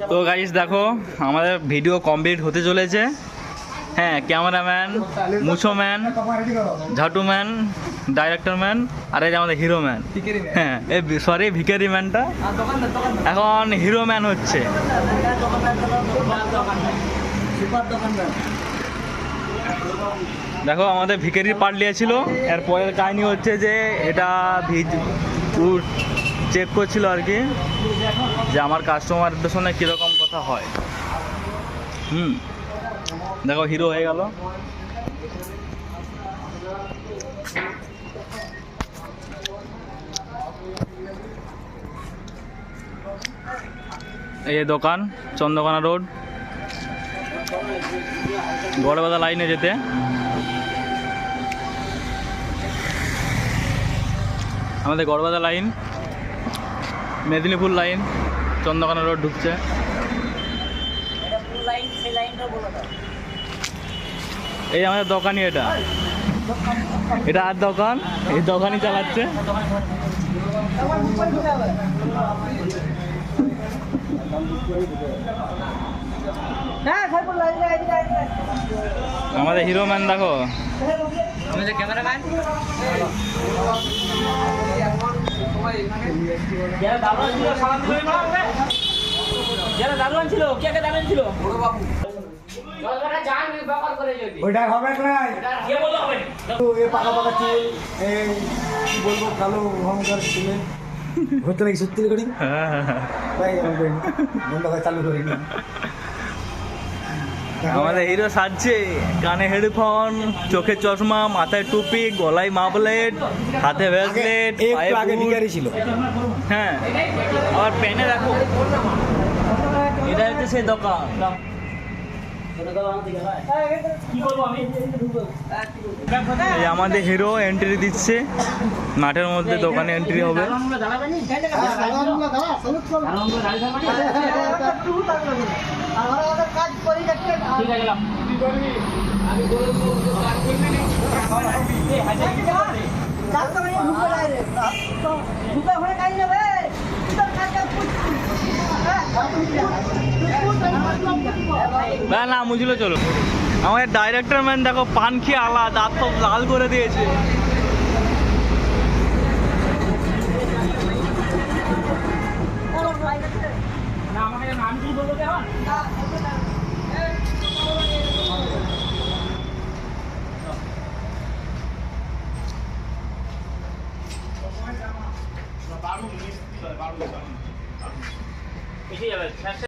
তো গাইস দেখো আমাদের ভিডিও কমপ্লিট হতে চলেছে। হ্যাঁ, ক্যামেরাম্যান, মুছোম্যান, ঝাটুম্যান, ডাইরেক্টর ম্যান আর এই যে আমাদের হিরো ম্যান। হ্যাঁ, এই সরি ভিখারি ম্যানটা এখন হিরো ম্যান হচ্ছে। দেখো আমাদের ভিখারির পার্ট নিয়েছিল, এর পরের কাহিনী হচ্ছে যে এটা চেক করছিল আর কি, যে আমার কাস্টমারদের সঙ্গে কীরকম কথা হয়। দেখো হিরো হয়ে গেল। এই দোকান চন্দ্রকোনা রোড, গড়বাধা লাইনে যেতে। আমাদের Garhbeta line, Medinipur line, Chandrakona road ঢুকছে। এই আমাদের দোকানই, এটা আর দোকান, এই দোকানই চালাচ্ছে। আমাদের হিরো ম্যান দেখো, আমাদের ক্যামেরাম্যান। ওইটা হবে না, পাকা পাকা চুল, কি বলবো, কালো অহংকার চুলে হতে নাকি সত্যি করি চালু করি। আমাদের হিরো সাজছে, কানে হেডফোন, চোখে চশমা, মাথায় টুপি, গলায় মাফলেট, হাতে ব্রেসলেট, আগে ভিখারি ছিল। হ্যাঁ, আবার পেনে রাখো। এটা হচ্ছে সেই দোকান। এই আমাদের হিরো এন্ট্রি দিচ্ছে মাঠের মধ্যে, দোকানে এন্ট্রি হবে। না না মুঝলো চলো। আমাদের ডাইরেক্টর ম্যান দেখো পান খেয়ে আলাদা, দাঁত সব লাল করে দিয়েছে।